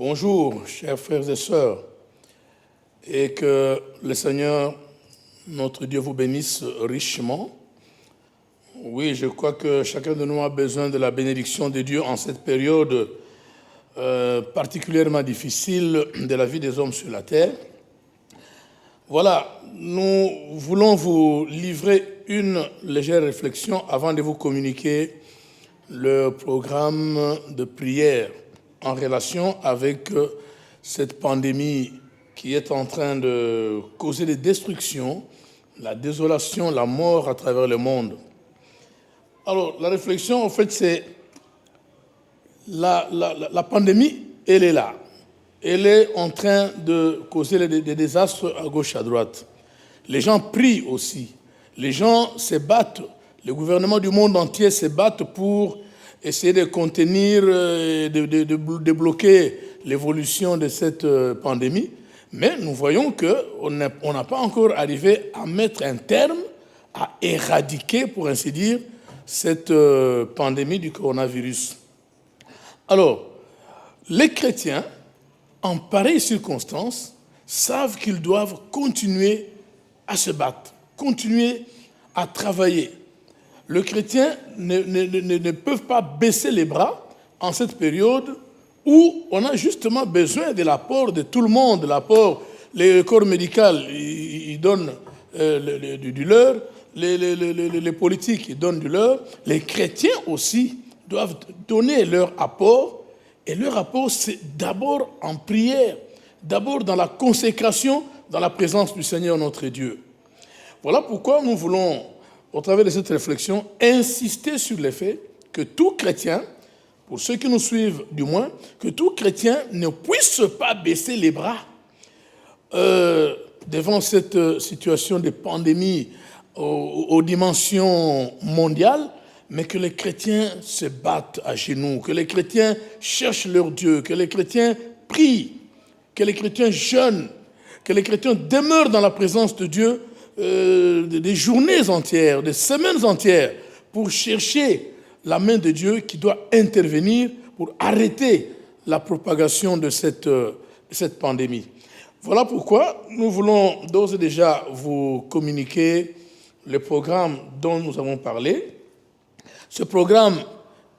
Bonjour, chers frères et sœurs, et que le Seigneur, notre Dieu, vous bénisse richement. Oui, je crois que chacun de nous a besoin de la bénédiction de Dieu en cette période particulièrement difficile de la vie des hommes sur la terre. Voilà, nous voulons vous livrer une légère réflexion avant de vous communiquer le programme de prière en relation avec cette pandémie qui est en train de causer des destructions, la désolation, la mort à travers le monde. Alors, la réflexion, en fait, c'est la pandémie, elle est là. Elle est en train de causer des désastres à gauche, à droite. Les gens prient aussi. Les gens se battent. Le gouvernement du monde entier se battent pour essayer de contenir, de bloquer l'évolution de cette pandémie. Mais nous voyons qu'on n'a pas encore arrivé à mettre un terme, à éradiquer, pour ainsi dire, cette pandémie du coronavirus. Alors, les chrétiens, en pareilles circonstances, savent qu'ils doivent continuer à se battre, continuer à travailler. Les chrétiens ne peuvent pas baisser les bras en cette période où on a justement besoin de l'apport de tout le monde, l'apport, le corps médical, il donne du leur, les politiques, ils donnent du leur, les chrétiens aussi doivent donner leur apport, et leur apport, c'est d'abord en prière, d'abord dans la consécration, dans la présence du Seigneur notre Dieu. Voilà pourquoi nous voulons, au travers de cette réflexion, insister sur le fait que tout chrétien, pour ceux qui nous suivent du moins, que tout chrétien ne puisse pas baisser les bras devant cette situation de pandémie aux dimensions mondiales, mais que les chrétiens se battent à genoux, que les chrétiens cherchent leur Dieu, que les chrétiens prient, que les chrétiens jeûnent, que les chrétiens demeurent dans la présence de Dieu des journées entières, des semaines entières, pour chercher la main de Dieu qui doit intervenir pour arrêter la propagation de cette pandémie. Voilà pourquoi nous voulons d'ores et déjà vous communiquer le programme dont nous avons parlé. Ce programme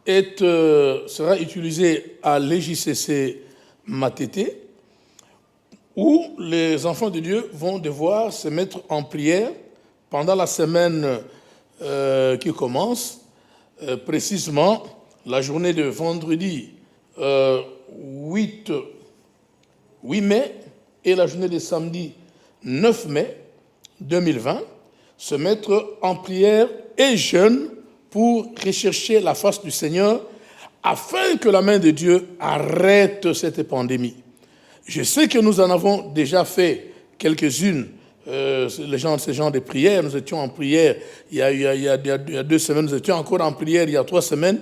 sera utilisé à l'EJCC Matete, où les enfants de Dieu vont devoir se mettre en prière pendant la semaine qui commence, précisément la journée de vendredi 8 mai et la journée de samedi 9 mai 2020, se mettre en prière et jeûne pour rechercher la face du Seigneur afin que la main de Dieu arrête cette pandémie. Je sais que nous en avons déjà fait quelques-unes, ces genres de prières. Nous étions en prière il y a 2 semaines, nous étions encore en prière il y a 3 semaines.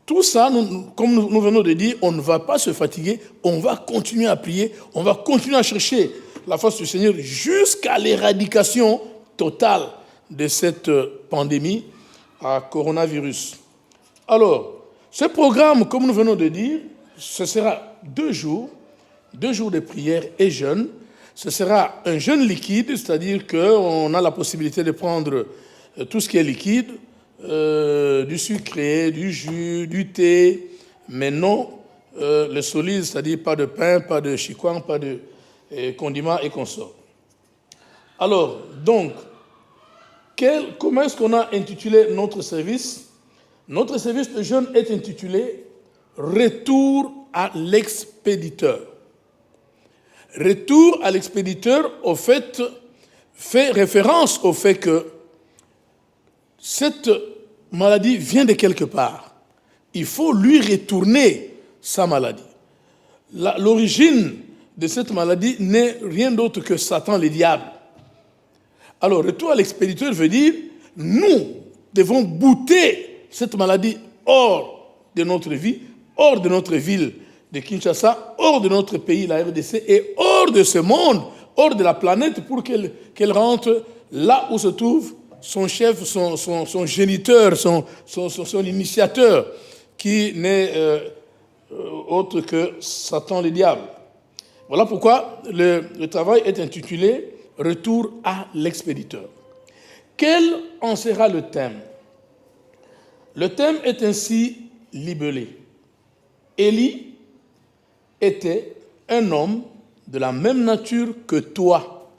Tout ça, comme nous venons de dire, on ne va pas se fatiguer, on va continuer à prier, on va continuer à chercher la face du Seigneur jusqu'à l'éradication totale de cette pandémie à coronavirus. Alors, ce programme, comme nous venons de dire, ce sera 2 jours de prière et jeûne. Ce sera un jeûne liquide, c'est-à-dire qu'on a la possibilité de prendre tout ce qui est liquide, du sucré, du jus, du thé, mais non le solide, c'est-à-dire pas de pain, pas de chikwang, pas de condiments et consorts. Alors, donc, comment est-ce qu'on a intitulé notre service? Notre service de jeûne est intitulé « Retour à l'expéditeur ». Retour à l'expéditeur, au fait référence au fait que cette maladie vient de quelque part. Il faut lui retourner sa maladie. L'origine de cette maladie n'est rien d'autre que Satan, le diable. Alors, retour à l'expéditeur veut dire, nous devons bouter cette maladie hors de notre vie, hors de notre ville de Kinshasa, hors de notre pays, la RDC, et hors de ce monde, hors de la planète, pour qu'elle rentre là où se trouve son chef, son géniteur, son initiateur, qui n'est autre que Satan le diable. Voilà pourquoi le travail est intitulé « Retour à l'expéditeur ». Quel en sera le thème? Le thème est ainsi libellé. Élie était un homme de la même nature que toi.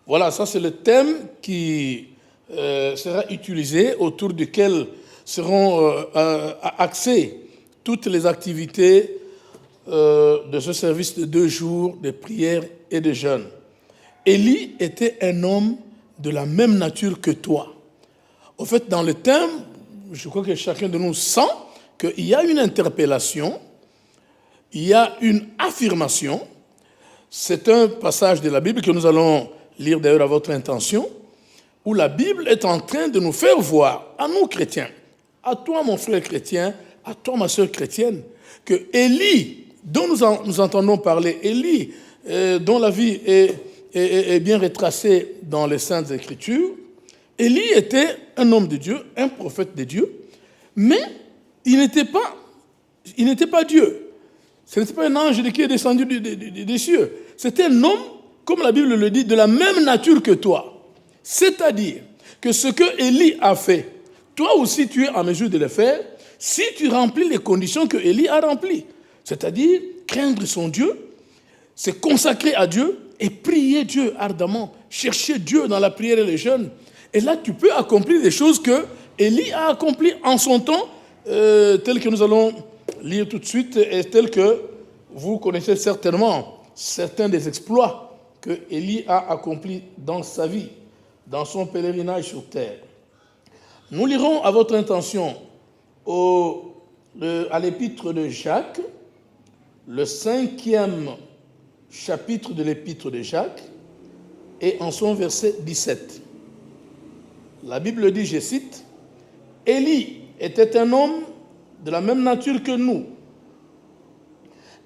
Voilà, ça c'est le thème qui sera utilisé, autour duquel seront axées toutes les activités de ce service de 2 jours de prière et de jeûne. Élie était un homme de la même nature que toi. En fait, dans le thème, je crois que chacun de nous sent qu'il y a une interpellation, il y a une affirmation. C'est un passage de la Bible que nous allons lire d'ailleurs à votre intention, où la Bible est en train de nous faire voir, à nous chrétiens, à toi mon frère chrétien, à toi ma soeur chrétienne, que Élie, dont nous entendons parler, Élie, dont la vie est bien retracée dans les Saintes Écritures, Élie était un homme de Dieu, un prophète de Dieu, mais il n'était pas Dieu. Ce n'était pas un ange qui est descendu des cieux. C'était un homme, comme la Bible le dit, de la même nature que toi. C'est-à-dire que ce que Élie a fait, toi aussi tu es en mesure de le faire si tu remplis les conditions que Élie a remplies. C'est-à-dire craindre son Dieu, se consacrer à Dieu et prier Dieu ardemment, chercher Dieu dans la prière et le jeûne. Et là, tu peux accomplir des choses que Élie a accomplies en son temps, telles que nous allons lire tout de suite, et telles que vous connaissez certainement certains des exploits que Élie a accomplis dans sa vie, dans son pèlerinage sur terre. Nous lirons à votre intention à l'épître de Jacques, le 5e chapitre de l'épître de Jacques, et en son verset 17. La Bible dit, je cite, « Élie était un homme de la même nature que nous.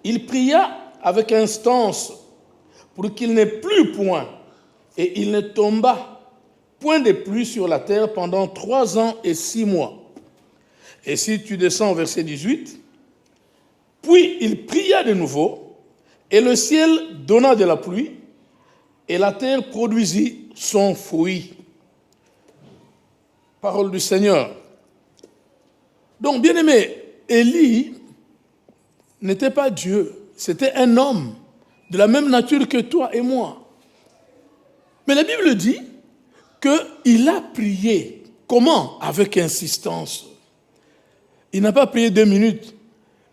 Il pria avec instance pour qu'il n'ait plus point, et il ne tomba point de pluie sur la terre pendant 3 ans et 6 mois. » Et si tu descends au verset 18, « Puis il pria de nouveau, et le ciel donna de la pluie, et la terre produisit son fruit. » Parole du Seigneur. Donc, bien-aimé, Élie n'était pas Dieu, c'était un homme de la même nature que toi et moi. Mais la Bible dit qu'il a prié. Comment? Avec insistance. Il n'a pas prié 2 minutes,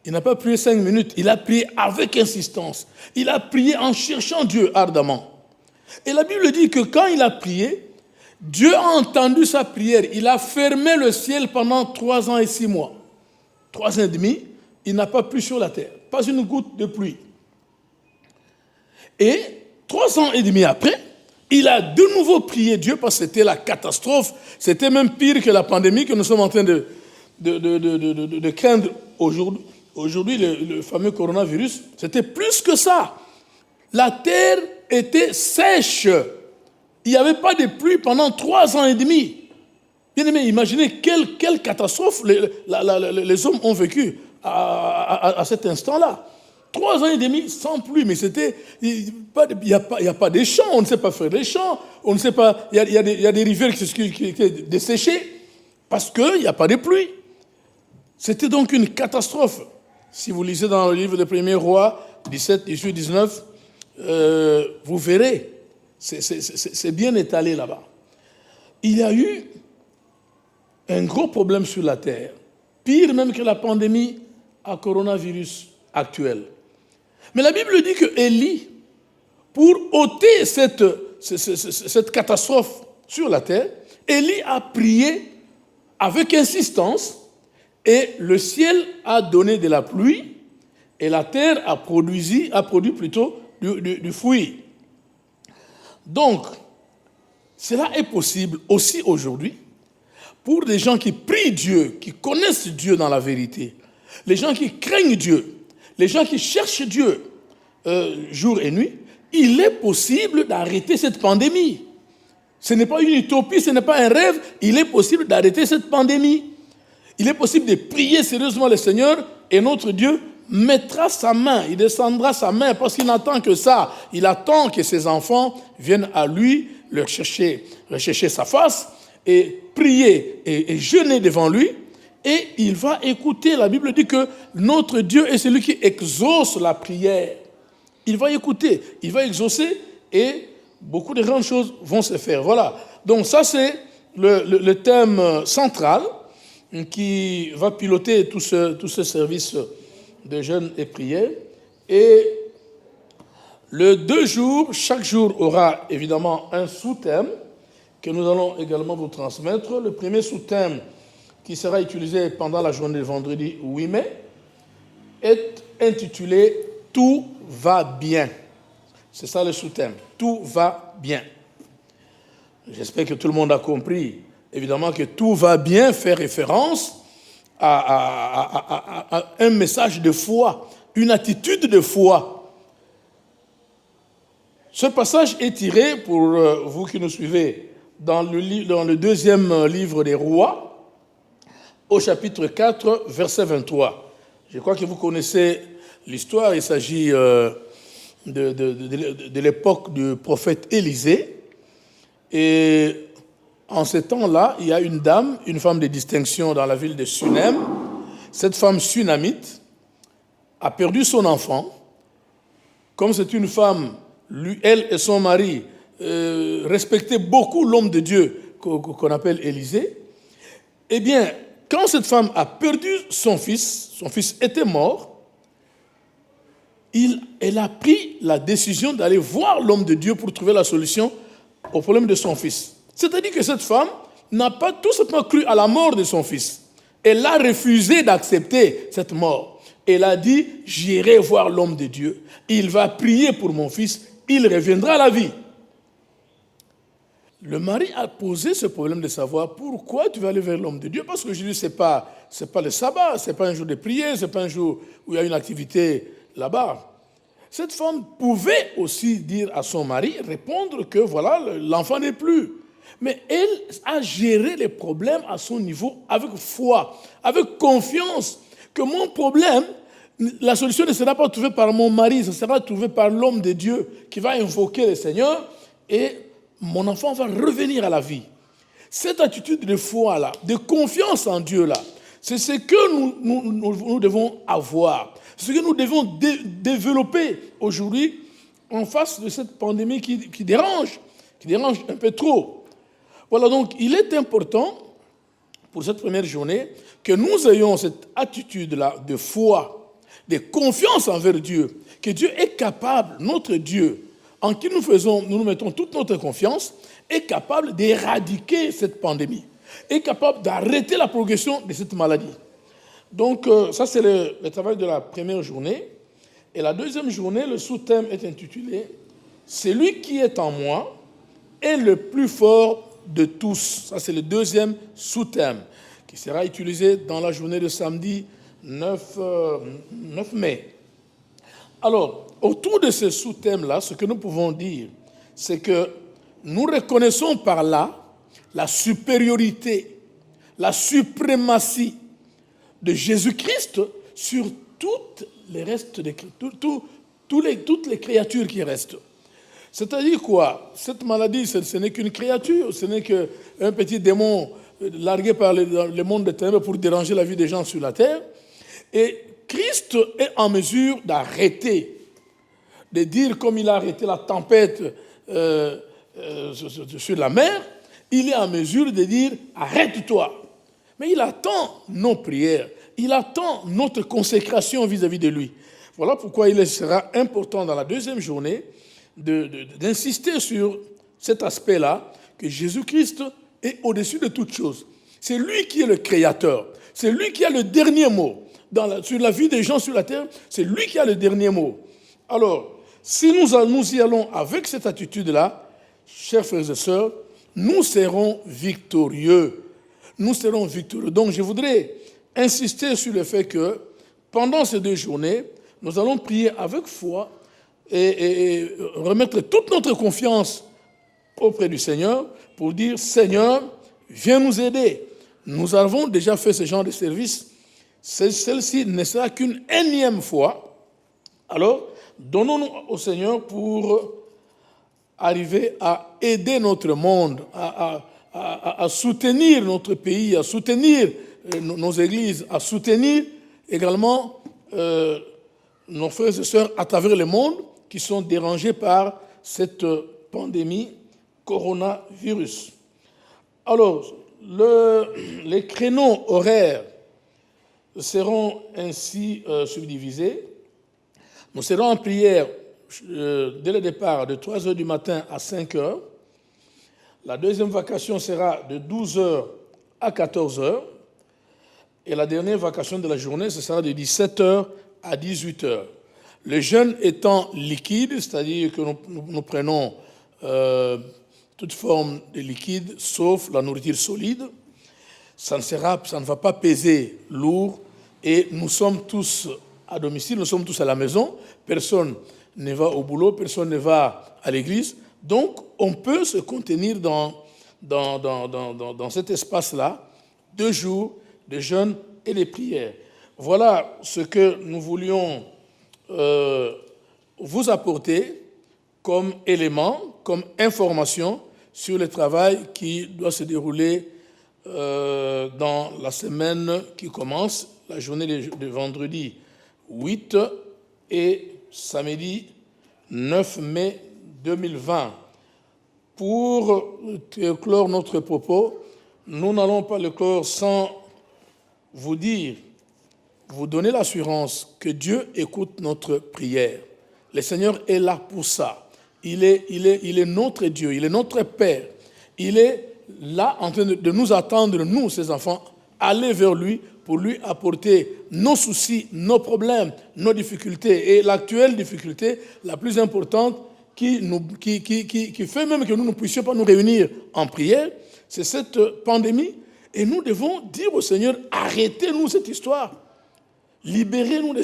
il n'a pas prié 5 minutes, il a prié avec insistance. Il a prié en cherchant Dieu ardemment. Et la Bible dit que quand il a prié, Dieu a entendu sa prière. Il a fermé le ciel pendant 3 ans et 6 mois. 3 ans et demi, il n'a pas plu sur la terre. Pas une goutte de pluie. Et 3 ans et demi après, il a de nouveau prié Dieu parce que c'était la catastrophe. C'était même pire que la pandémie que nous sommes en train de craindre aujourd'hui. Aujourd'hui, le fameux coronavirus, c'était plus que ça. La terre était sèche. Il n'y avait pas de pluie pendant 3 ans et demi. Bien aimé, imaginez quelle catastrophe les hommes ont vécu à cet instant-là. 3 ans et demi sans pluie, mais il n'y a pas de champs, on ne sait pas faire des champs, on ne sait pas, il y a des rivières qui étaient desséchées parce qu'il n'y a pas de pluie. C'était donc une catastrophe. Si vous lisez dans le livre des Premiers Rois, 17, 18, 19, vous verrez. C'est bien étalé là-bas. Il y a eu un gros problème sur la terre, pire même que la pandémie à coronavirus actuelle. Mais la Bible dit que Élie, pour ôter cette catastrophe sur la terre, Élie a prié avec insistance et le ciel a donné de la pluie et la terre a produit plutôt du fruit. Donc, cela est possible aussi aujourd'hui pour des gens qui prient Dieu, qui connaissent Dieu dans la vérité, les gens qui craignent Dieu, les gens qui cherchent Dieu jour et nuit. Il est possible d'arrêter cette pandémie. Ce n'est pas une utopie, ce n'est pas un rêve. Il est possible d'arrêter cette pandémie. Il est possible de prier sérieusement le Seigneur et notre Dieu mettra sa main, il descendra sa main parce qu'il n'attend que ça. Il attend que ses enfants viennent à lui, rechercher sa face et prier et jeûner devant lui. Et il va écouter. La Bible dit que notre Dieu est celui qui exauce la prière. Il va écouter, il va exaucer et beaucoup de grandes choses vont se faire. Voilà. Donc ça c'est le thème central qui va piloter tout ce service de jeûne et prière. Et le 2 jours, chaque jour aura évidemment un sous-thème que nous allons également vous transmettre. Le premier sous-thème qui sera utilisé pendant la journée de vendredi 8 mai est intitulé « Tout va bien ». C'est ça le sous-thème, « Tout va bien ». J'espère que tout le monde a compris, évidemment, que « tout va bien » fait référence à un message de foi, une attitude de foi. Ce passage est tiré, pour vous qui nous suivez, dans le deuxième livre des Rois, au chapitre 4, verset 23. Je crois que vous connaissez l'histoire, il s'agit de l'époque du prophète Élisée. Et en ce temps-là, il y a une dame, une femme de distinction dans la ville de Sunem. Cette femme sunamite a perdu son enfant. Comme c'est une femme, elle et son mari respectaient beaucoup l'homme de Dieu qu'on appelle Élisée. Eh bien, quand cette femme a perdu son fils était mort, elle a pris la décision d'aller voir l'homme de Dieu pour trouver la solution au problème de son fils. C'est-à-dire que cette femme n'a pas tout simplement cru à la mort de son fils. Elle a refusé d'accepter cette mort. Elle a dit, j'irai voir l'homme de Dieu. Il va prier pour mon fils. Il reviendra à la vie. Le mari a posé ce problème de savoir pourquoi tu vas aller vers l'homme de Dieu. Parce que je dis, ce n'est pas le sabbat, ce n'est pas un jour de prière, ce n'est pas un jour où il y a une activité là-bas. Cette femme pouvait aussi dire à son mari, répondre que voilà, l'enfant n'est plus. Mais elle a géré les problèmes à son niveau avec foi, avec confiance, que mon problème, la solution ne sera pas trouvée par mon mari, ce sera trouvée par l'homme de Dieu qui va invoquer le Seigneur et mon enfant va revenir à la vie. Cette attitude de foi-là, de confiance en Dieu-là, c'est ce que nous devons avoir. C'est ce que nous devons développer aujourd'hui en face de cette pandémie qui dérange un peu trop. Voilà, donc il est important pour cette première journée que nous ayons cette attitude-là de foi, de confiance envers Dieu, que Dieu est capable, notre Dieu, en qui nous mettons toute notre confiance, est capable d'éradiquer cette pandémie, est capable d'arrêter la progression de cette maladie. Donc ça c'est le travail de la première journée. Et la deuxième journée, le sous-thème est intitulé « Celui qui est en moi est le plus fort de tous ». Ça c'est le deuxième sous-thème qui sera utilisé dans la journée de samedi 9 mai. Alors, autour de ce sous-thème-là, ce que nous pouvons dire, c'est que nous reconnaissons par là la supériorité, la suprématie de Jésus-Christ sur toutes les créatures qui restent. C'est-à-dire quoi? Cette maladie, ce n'est qu'une créature, ce n'est qu'un petit démon largué par le monde des ténèbres pour déranger la vie des gens sur la terre. Et Christ est en mesure d'arrêter, de dire comme il a arrêté la tempête sur la mer, il est en mesure de dire « arrête-toi ». Mais il attend nos prières, il attend notre consécration vis-à-vis de lui. Voilà pourquoi il sera important dans la deuxième journée d'insister sur cet aspect-là, que Jésus-Christ est au-dessus de toutes choses. C'est lui qui est le créateur, c'est lui qui a le dernier mot. Sur la vie des gens sur la terre, c'est lui qui a le dernier mot. Alors, si nous y allons avec cette attitude-là, chers frères et sœurs, nous serons victorieux. Nous serons victorieux. Donc, je voudrais insister sur le fait que pendant ces 2 journées, nous allons prier avec foi et remettre toute notre confiance auprès du Seigneur pour dire « Seigneur, viens nous aider ». Nous avons déjà fait ce genre de service celle-ci ne sera qu'une énième fois. Alors, donnons-nous au Seigneur pour arriver à aider notre monde, à soutenir notre pays, à soutenir nos églises, à soutenir également nos frères et sœurs à travers le monde qui sont dérangés par cette pandémie coronavirus. Alors, les créneaux horaires seront ainsi subdivisés. Nous serons en prière dès le départ de 3h du matin à 5h. La deuxième vacation sera de 12h à 14h. Et la dernière vacation de la journée, ce sera de 17h à 18h. Le jeûne étant liquide, c'est-à-dire que nous prenons toute forme de liquide, sauf la nourriture solide, ça ne va pas peser lourd, et nous sommes tous à domicile, nous sommes tous à la maison, personne ne va au boulot, personne ne va à l'église, donc on peut se contenir dans cet espace-là, 2 jours de jeûne et de prière. Voilà ce que nous voulions vous apporter comme élément, comme information sur le travail qui doit se dérouler dans la semaine qui commence, la journée de vendredi 8 et samedi 9 mai 2020. Pour clore notre propos, nous n'allons pas le clore sans vous dire, vous donner l'assurance que Dieu écoute notre prière. Le Seigneur est là pour ça. Il est notre Dieu, il est notre Père. Il est là en train de nous attendre, nous, ses enfants, aller vers lui pour lui apporter nos soucis, nos problèmes, nos difficultés. Et l'actuelle difficulté, la plus importante, qui fait même que nous ne puissions pas nous réunir en prière, c'est cette pandémie. Et nous devons dire au Seigneur, arrêtez-nous cette histoire. Libérez-nous de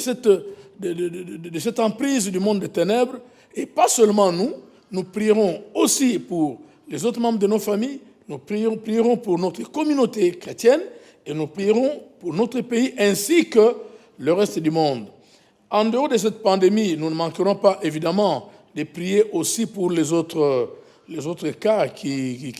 cette emprise du monde des ténèbres. Et pas seulement nous prierons aussi pour les autres membres de nos familles, nous prierons pour notre communauté chrétienne et nous prierons pour notre pays ainsi que le reste du monde. En dehors de cette pandémie, nous ne manquerons pas évidemment de prier aussi pour les autres cas qui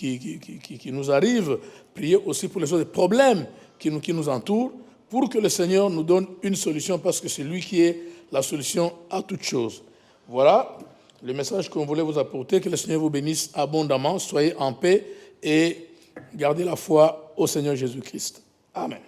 nous arrivent, prier aussi pour les autres problèmes qui nous entourent, pour que le Seigneur nous donne une solution, parce que c'est lui qui est la solution à toutes choses. Voilà le message qu'on voulait vous apporter. Que le Seigneur vous bénisse abondamment. Soyez en paix et gardez la foi au Seigneur Jésus-Christ. Amen.